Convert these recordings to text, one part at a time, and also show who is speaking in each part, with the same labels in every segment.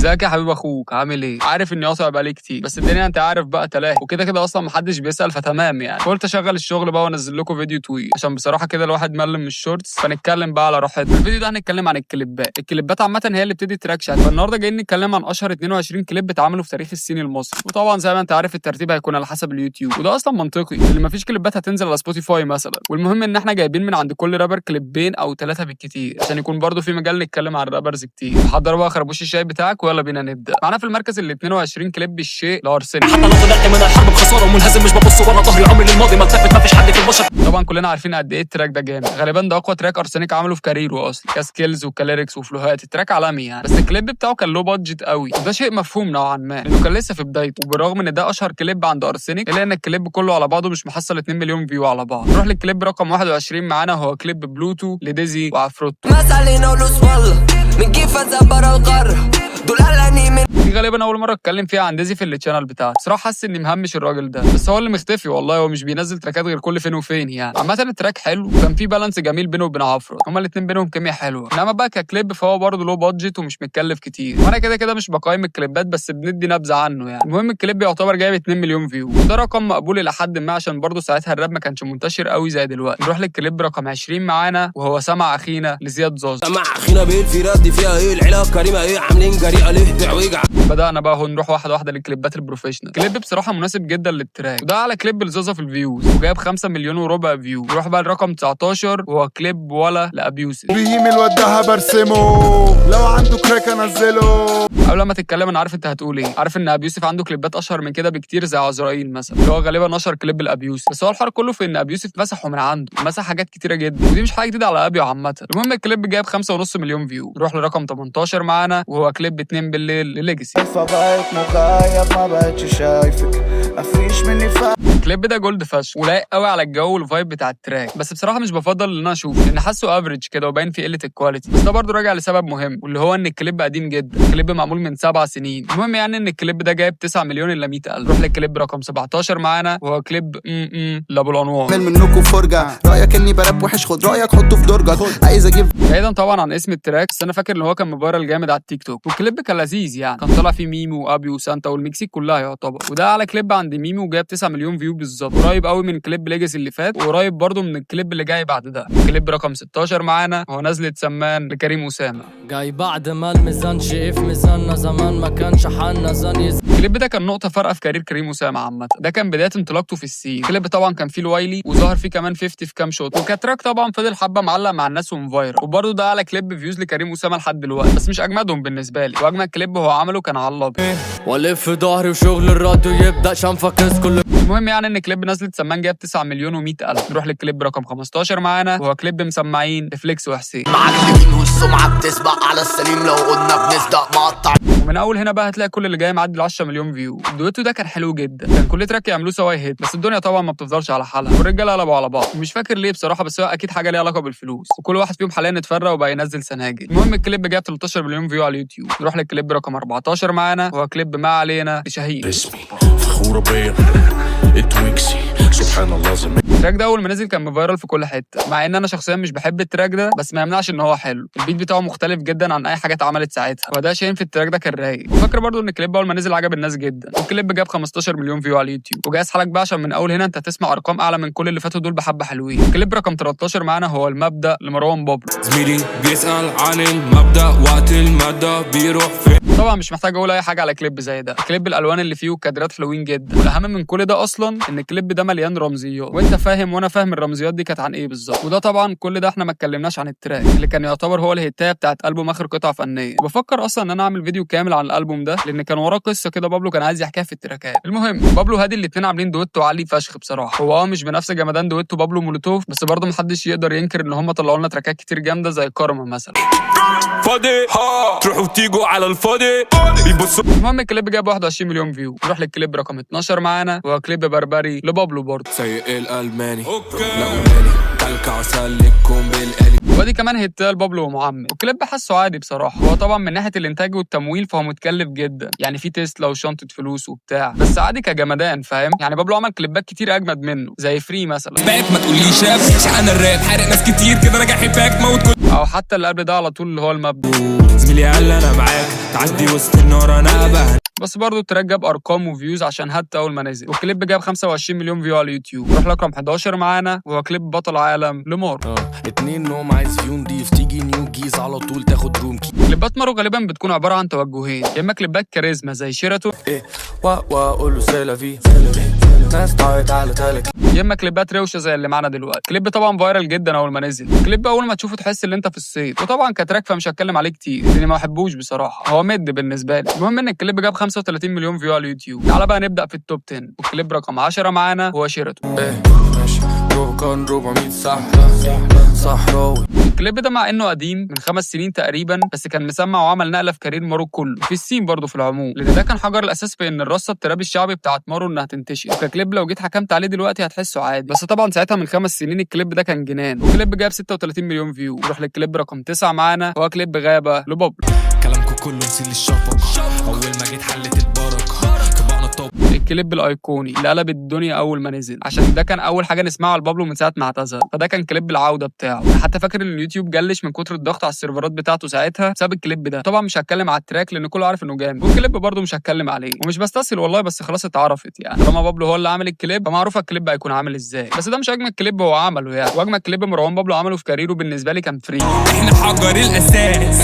Speaker 1: ازيك يا حبيب اخوك، عامل ايه؟ عارف اني قاطع بقالي كتير، بس الدنيا انت عارف بقى تلاهي وكده كده اصلا محدش بيسال، فتمام يعني. قلت اشغل الشغل بقى وانزل لكم فيديو طويل، عشان بصراحه كده الواحد ملم من الشورتس، فنتكلم بقى على راحتنا. الفيديو ده هنتكلم عن الكليبات عامه، هي اللي بتدي تراك شات. فالنهارده جايين نتكلم عن اشهر 22 كليب اتعملوا في تاريخ السين المصري، وطبعا زي ما انت عارف الترتيب هيكون على حسب اليوتيوب، وده اصلا منطقي اللي مفيش كليبات هتنزل على سبوتيفاي مثلا. والمهم ان احنا جايبين من عند كل رابر كليبين او 3 بالكتير، عشان يكون برضو في مجال نتكلم عن الرابرز كتير. حضر بقى خربوش الشاي بتاعك ويلا بينا نبدا. معانا في المركز ال 22 كليب الشيء لارسنال.
Speaker 2: حتى لو طلعت من الحرب بخساره ومنهزم مش ببص ورا ظهري، عمري للماضي ما التفت، مفيش حد في البشر.
Speaker 1: طبعا كلنا عارفين قد ايه التراك ده جامد، غالبا ده اقوى تراك ارسنال عمله في كاريره اصلا، كسكيلز وكاليركس وفلوهات. التراك عالمي يعني، بس الكليب بتاعه كان له بادجت قوي، وده شيء مفهوم نوعا ما لانه كان لسه في بدايته. وبالرغم ان ده اشهر كليب عند ارسنال، الا ان الكليب كله على بعضه مش محصل 2 مليون فيو على بعض. نروح للكليب رقم 21 معانا، هو كليب بلوتو لديزي وعفروتو. دي غالبا اول مره اتكلم فيها عن ديزي في التشانل بتاعتي. صراحه حاسس اني مهمش الراجل ده، بس هو اللي مختفي والله، هو مش بينزل تراكات غير كل فين وفين يعني. عامه التراك حلو وكان فيه بالانس جميل بينه وبين عفروت، هما الاثنين بينهم كيمياء حلوه. انما بقى ككليب فهو برضه له بادجت ومش متكلف كتير، وانا كده كده مش بقيم الكليبات بس بندي نبذه عنه يعني. المهم الكليب يعتبر جايب 2 مليون فيو، وده رقم مقبول الى حد ما، عشان برضه ساعتها الراب ما كانش منتشر قوي زي دلوقتي. نروح للكليب رقم 20 معانا، وهو سمع اخينا لزياد زوزو.
Speaker 2: سمع اخينا بالفيرات دي فيها ايه العلاقه كريمه ايه عاملين جريئه ليه تعويجع.
Speaker 1: بدأنا بقى نروح واحده واحده للكليبات البروفيشنال. كليب بصراحه مناسب جدا للتراك، وده على كليب لزوزو في الفيوز وجايب 5 مليون وربع فيو. نروح بقى لرقم 19 وهو كليب ولا لابيوسف.
Speaker 3: بيجي من الواد ده برسمه، لو عنده كراك انزله.
Speaker 1: قبل ما تتكلم انا عارف انت هتقول ايه، عارف ان ابيوسف عنده كليبات اشهر من كده بكتير زي عزرائيل مثلا، اللي هو غالبا اشهر كليب لابيوسف. بس هو الحوار كله في ان ابيوسف مسحه من عنده، مسح حاجات كتيره جدا، ودي مش حاجه جديده على ابيو عامه. المهم الكليب جايب 5.5 مليون فيو. نروح لرقم 18 معانا، وهو كليب 2 بالليل لليجاسي.
Speaker 3: فبقيت مغيب ما بقتش شايفك، مفيش مني
Speaker 1: الكليب ده جولد فشخ ولايق قوي على الجو والفايب بتاع التراك، بس بصراحه مش بفضل ان انا اشوفه لان حاسه افريج كده وباين فيه قله الكواليتي. بس ده برضه راجع لسبب مهم، واللي هو ان الكليب قديم جدا، الكليب معمول من 7 سنين. المهم يعني ان الكليب ده جايب 9 مليون الا 100,000. نروح للكليب رقم 17 معانا، وهو كليب لابو الانوار.
Speaker 3: اعمل منكم فرجه، رايك اني براب وحش، خد رايك حطه في درجك، عايز اجيب.
Speaker 1: بعيدا طبعا عن اسم التراك، بس انا فاكر ان هو كان فايرال جامد على التيك توك، والكليب كان لذيذ يعني، كان طالع فيه ميمو وابي وسانتا والمكسيك كلها يعتبر. وده على كليب عند ميمو وجايب 9 مليون فيو بالظبط، قريب قوي من كليب ليجاسي اللي فات، وقريب برضه من الكليب اللي جاي بعد ده. الكليب رقم 16 معانا هو نزلة سمان لكريم اسامه.
Speaker 2: جاي بعد ما الميزان شايف ميزاننا زمان ما كانش حالنا زان.
Speaker 1: الكليب ده كان نقطه فارقه في كارير كريم اسامه عامه، ده كان بدايه انطلاقته في السين. الكليب طبعا كان فيه الوايلي وظهر فيه كمان 50 في كام شوت، وكتراك طبعا فضل حبه معلق مع الناس ومفايرل. وبرضه ده على كليب فيوز لكريم اسامه لحد دلوقتي، بس مش اجمدهم بالنسبه لي. واجمد كليب هو عمله كان على الابيض،
Speaker 2: والف في ظهري وشغل الراديو يبدا شنفكس كل.
Speaker 1: المهم يعني ان كليب نزلة سمان جايب 9 مليون و100,000. نروح للكليب رقم 15 معانا، وهو كليب مسمعين لفليكس وحسين.
Speaker 4: معاك اليمين والسمعه بتسبق على السليم، لو قلنا بنصدق مقطع.
Speaker 1: ومن اول هنا بقى هتلاقي كل اللي جاي معدي ال 10 مليون فيو. الدويتو ده كان حلو جدا، كان كل تراك يعملوه سوا هيت، بس الدنيا طبعا ما بتفضلش على حالها، والرجاله قلبوا على بعض. مش فاكر ليه بصراحه، بس هو اكيد حاجه ليها علاقه بالفلوس، وكل واحد فيهم حاليا اتفرق وبقى ينزل سناجل. المهم الكليب جايب 13 مليون فيو على اليوتيوب. نروح للكليب رقم 14 معانا، وهو كليب ما علينا لشهيد.
Speaker 5: اسمي فخورة بيا اتويكسي سبحان الله زمان.
Speaker 1: التراك ده اول ما نزل كان فايرال في كل حته، مع ان انا شخصيا مش بحب التراك ده، بس ما يمنعش ان هو حلو. البيت بتاعه مختلف جدا عن اي حاجه اتعملت ساعتها، وده شيء في التراك ده كان رايق. وفاكر برضو ان الكليب اول ما نزل عجب الناس جدا، والكليب جاب 15 مليون فيو على اليوتيوب. وجايز حالك بقى عشان من اول هنا انت هتسمع ارقام اعلى من كل اللي فاتوا دول بحبه حلوين. الكليب رقم 13 معانا هو المبدا لمروان بابلو.
Speaker 2: زميلي بيسال عن المبدا وقت الماده بيروح فين.
Speaker 1: طبعا مش محتاج اقول اي حاجه على كليب زي ده، الكليب الالوان اللي فيه والكادرات حلوين جدا، والاهم من كل ده اصلا ان الكليب ده مليان رمزيات، وانت فاهم وانا فاهم الرمزيات دي كانت عن ايه بالظبط. وده طبعا كل ده احنا ما اتكلمناش عن التراك اللي كان يعتبر هو الهتايه بتاعت البوم اخر قطعه فنيه. وبفكر اصلا ان انا اعمل فيديو كامل عن الالبوم ده، لان كان وراه قصه كده بابلو كان عايز يحكيها في التراكات. المهم بابلو هادي الاثنين عاملين دويتو عالي فشخ بصراحه. هو مش بنفس جمدان دويتو بابلو مولوتوف، بس برضه محدش يقدر ينكر ان هم طلعوا لنا تراكات كتير جامده زي كارما مثلا.
Speaker 2: فاضي تروحوا وتيجوا على الفاضي.
Speaker 1: المهم الكليب جاب 21 مليون فيو. نروح للكليب رقم 12 معانا، وهو كليب بربري لبابلو برضه.
Speaker 2: سيء الالماني لا مالي كلكع وسلككم بالالي.
Speaker 1: ودي كمان هيتال بابلو ومعمر. والكليب حاسه عادي بصراحه، هو طبعا من ناحيه الانتاج والتمويل فهو متكلف جدا، يعني في تسلا وشنطه فلوس وبتاع، بس عادي كجمدان فاهم. يعني بابلو عمل كليبات كتير اجمد منه زي فري مثلا،
Speaker 2: باك ما تقوليش راب شقان الراب حارق ناس كتير كده راجع حباك موت كل
Speaker 1: او حتى اللي قبل ده على طول اللي هو المبدأ.
Speaker 2: زميلي قال انا معاك تعدي وسط النار انا ابهى.
Speaker 1: بس برضه التراك جاب ارقام وفيوز عشان هات اول ما نزل، والكليب جاب 25 مليون فيو على اليوتيوب. نروح رقم 11 معانا وهو كليب بطل عالم لمارو.
Speaker 5: 2 نوم عايز فيو نضيف تيجي نيو جيز على طول تاخد روم كي.
Speaker 1: كليبات مارو غالبا بتكون عباره عن توجهين، يا اما كليبات كاريزما زي شيراتون
Speaker 5: واقول له سيلافي ناس طايت على تالك،
Speaker 1: يا اما كليبات روشه زي اللي معانا دلوقتي. كليب طبعا فايرال جدا اول ما نزل، كليب اول ما تشوفه تحس ان انت في الصيد، وطبعا كتراك فمش هتكلم عليه كتير لاني ما بحبوش بصراحه، هو مد بالنسبه لي. المهم ان الكليب جاب 35 مليون فيو على اليوتيوب. تعالى بقى نبدا في التوب 10، والكليب رقم 10 معانا هو شيراتون.
Speaker 5: ماشي كان 400 صحراوي.
Speaker 1: الكليب ده مع انه قديم من 5 سنين تقريبا، بس كان مسمع وعمل نقله في كارير مارو كله، في السين برضه في العموم، لان ده كان حجر الاساس في ان الرصه التراب الشعبي بتاعت مارو انها تنتشر. وككليب لو جيت حكمت عليه دلوقتي هتحسه عادي، بس طبعا ساعتها من 5 سنين الكليب ده كان جنان. والكليب جاب 36 مليون فيو. نروح للكليب رقم 9 معانا هو كليب غابه لبابلو.
Speaker 2: كلامكم كله نسيل الشفقة اول ما جيت حلت البركة كبقنا الطب.
Speaker 1: الكليب الايقوني اللي قلب الدنيا اول ما نزل، عشان ده كان اول حاجه نسمعها لبابلو من ساعه ما اعتزل، فده كان كليب العوده بتاعه. انا حتى فاكر ان اليوتيوب جلش من كتر الضغط على السيرفرات بتاعته ساعتها بسبب الكليب ده. طبعا مش هتكلم على التراك لان كله عارف انه جامد، والكليب برده مش هتكلم عليه، ومش بستسهل والله، بس خلاص اتعرفت يعني طالما بابلو هو اللي عامل الكليب فمعروفه الكليب هيكون عامل ازاي. بس ده مش اجمل كليب هو عمله يعني، واجمل كليب مروان بابلو عمله في كاريره بالنسبه لي كان فري.
Speaker 2: احنا حجر الاساس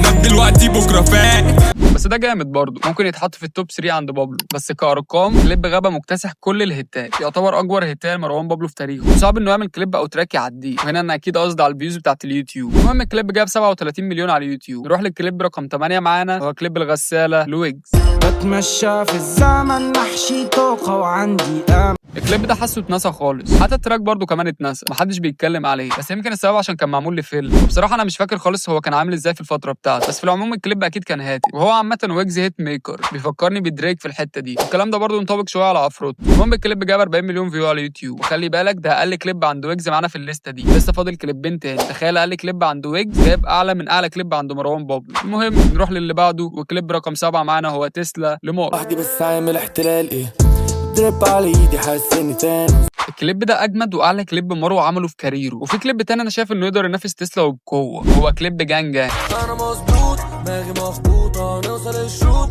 Speaker 2: نام دلوقتي بكره فات.
Speaker 1: بس ده جامد برضه، ممكن يتحط في التوب 3 عند بابلو. بس كارقام كليب غابه مكتسح كل الهتات، يعتبر اكبر هتايه مروان بابلو في تاريخه، صعب انه يعمل كليب او تراك يعديه، وهنا انا اكيد قصدي على الفيوز بتاعت اليوتيوب. المهم الكليب جاب 37 مليون على اليوتيوب. نروح للكليب رقم 8 معانا هو كليب الغساله لويجز.
Speaker 6: بتمشى في الزمن محشي طاقه وعندي امل.
Speaker 1: الكليب ده حاسه اتنسى خالص، حتى التراك برضه كمان اتنسى، محدش بيتكلم عليه، بس يمكن السبب عشان كان معمول لفيلم، وبصراحه انا مش فاكر خالص هو كان عامل ازاي في الفتره بتاعته. بس في العموم الكليب اكيد كان هادي، وهو عامه ويجز هيت ميكر، بيفكرني بدريك في الحته دي، والكلام ده برضه منطبق شويه على عفروت. المهم الكليب جاب 40 مليون فيو على اليوتيوب، وخلي بالك ده اقل كليب عند ويجز معانا في الليسته دي، لسه فاضل كليبين تاني. تخيل اقل كليب عند ويجز جايب اعلى من اعلى كليب عند مروان بابلو. المهم نروح للي بعده، وكليب رقم 7 معانا هو تسلا لمارو.
Speaker 6: وحدي بس عامل احتلال ايه درب على ايدي حاسس اني تاني.
Speaker 1: الكليب ده اجمد واعلى كليب مارو عمله في كاريره، وفي كليب تاني انا شايف انه يقدر ينافس تسلا وبقوه، هو كليب جان جان.
Speaker 6: انا مظبوط دماغي مخبوطه نوصل الشوط.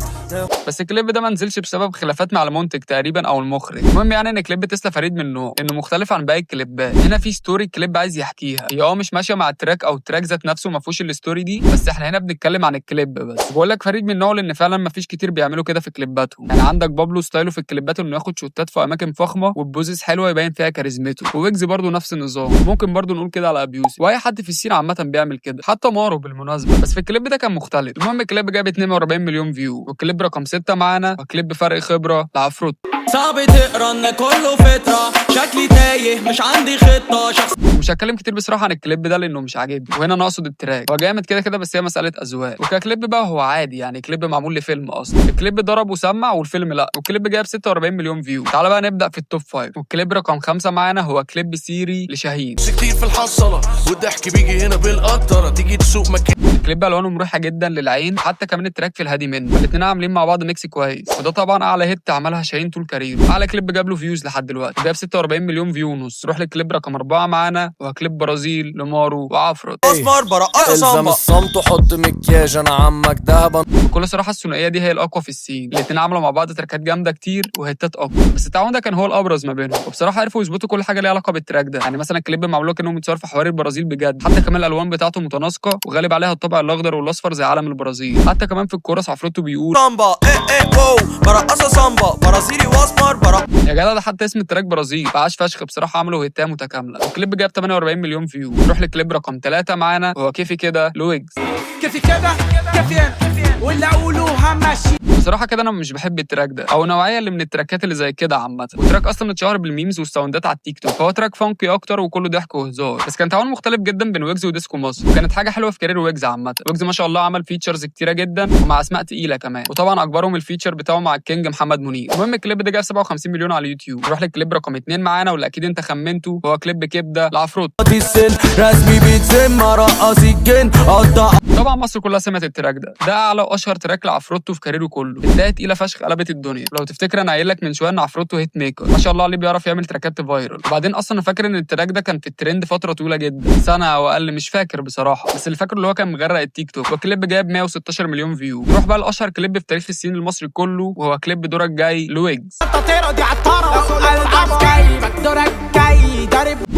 Speaker 1: بس الكليب ده ما نزلش بسبب خلافات مع المنتج تقريبا او المخرج. المهم يعني ان كليب تسلا فريد من نوعه، انه مختلف عن باقي الكليبات. هنا في ستوري الكليب عايز يحكيها، هي مش ماشيه مع التراك او التراك ذات نفسه ما فيهوش الستوري دي، بس احنا هنا بنتكلم عن الكليب بس. بقول لك فريد من نوعه لان فعلا ما فيش كتير بيعملوا كده في كليباتهم. يعني عندك بابلو ستايله في الكليبات انه ياخد شوتات في اماكن فخمه وبوزز حلوه يبين فيها كاريزمته، وويجز برضه نفس النظام، ممكن برضه نقول كده على ابيوسي، واي حد في السين عامه بيعمل كده، حتى مارو بالمناسبه. بس في الكليب ده كان مختلف. المهم الكليب جاب 42 مليون فيو. والكليب رقم 6 معانا كليب فرق خبره لعفروت.
Speaker 6: صعب تقرا ان كله فتره شكلي تايه مش عندي خطه شخص.
Speaker 1: مش هتكلم كتير بصراحه عن الكليب ده لانه مش عاجبني، وهنا انا اقصد التراك، هو جامد كده كده بس هي مساله اذواق. وككليب بقى هو عادي، يعني كليب معمول لفيلم اصلا، الكليب ضرب وسمع والفيلم لا. والكليب جايب 46 مليون فيو. تعال بقى نبدا في التوب 5. والكليب رقم 5 معانا هو كليب سيري لشاهين.
Speaker 5: كتير في الحصلة والضحك بيجي هنا بالقطرة تيجي تسوق مكان.
Speaker 1: الكليب الوانه مريحه جدا للعين، حتى كمان التراك في الهادي منه، الاثنين عاملين مع بعض ميكس كويس، وده طبعا اعلى هيت عملها شاهين طول كاريره. اعلى كليب جاب له فيوز لحد دلوقتي، جاب 46 مليون فيو ونص. روح للكليب رقم 4 معانا وهو كليب برازيل لمارو وعفروت.
Speaker 6: اسمر برقص
Speaker 3: الزم الصمت وحط مكياج انا عمك دهبا.
Speaker 1: بكل صراحه الثنائيه دي هي الاقوى في السين، الاثنين عملوا مع بعض تراكات جامده كتير وهيتات اكتر، بس التعاون ده كان هو الابرز ما بينهم، وبصراحه عرفوا يظبطوا كل حاجه ليها علاقه بالتراك ده. يعني مثلا الكليب معمول كانه متصور في حواري البرازيل بجد، حتى كمان الالوان بتاعته متناسقه وغالب عليها الطابع الاخضر والاصفر زي علم البرازيل. حتى كمان في الكورس عفروتو بيقول
Speaker 6: سامبا واو برقصه سامبا برازيلي واسمر
Speaker 1: يا جدع، ده حتى اسم التراك برازيل، فعاش فشخ بصراحه، عملوا هيتاه متكامله. والكليب جاب 48 مليون فيو. نروح للكليب رقم 3 معانا وهو كيفي كده لويجز.
Speaker 6: كيفي كده كيفين واللي اقوله همشي.
Speaker 1: بصراحه كده انا مش بحب التراك ده او نوعيه اللي من التراكات اللي زي كده عامه. والتراك اصلا اتشهر بالميمز والساوندات على التيك توك، فهو تراك فانكي اكتر وكله ضحك وهزار، بس كان تعاون مختلف جدا بين ويجز وديسكو مصر، وكانت حاجه حلوه في كارير ويجز عامه. ويجز ما شاء الله عمل فيتشرز كتيره جدا ومع اسماء تقيله كمان، وطبعا اكبرهم الفيتشر بتاعه مع الكينج محمد منير. المهم الكليب ده جاب 57 مليون على اليوتيوب. نروح للكليب رقم 2 معانا واللي اكيد انت خمنته، هو كليب كبده لعفروتو.
Speaker 6: رسمي بيتسم رقص الجن قطع.
Speaker 1: طبعا مصر كلها سمعت التراك ده اعلى واشهر تراك لعفروتو في كاريره كله، بدايه تقيله فشخ قلبت الدنيا. لو تفتكر انا قايل لك من شويه ان عفروتو هيت ميكر ما شاء الله عليه، بيعرف يعمل تراكات فايرال. وبعدين اصلا انا فاكر ان التراك ده كان في الترند فتره طويله جدا، سنه او اقل مش فاكر بصراحه، بس اللي فاكره اللي هو كان مغرق التيك توك، والكليب جايب 116 مليون فيو. نروح بقى لاشهر كليب في تاريخ السين المصري كله، وهو كليب دورك جاي لويجز.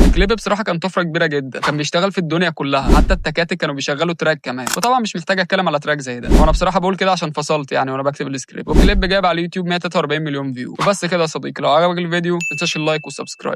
Speaker 1: الكليب بصراحه كان طفره كبيره جدا، كان بيشتغل في الدنيا كلها، حتى التكاتك كانوا بيشغلوا تراك كمان. وطبعا مش محتاج اتكلم على تراك زي ده، وانا بصراحه بقول كده عشان فصلت يعني وانا بكتب السكريبت. والكليب جايب على اليوتيوب 143 مليون فيو. وبس كده يا صديقي، لو عجبك الفيديو ما تنساش اللايك والسبسكرايب.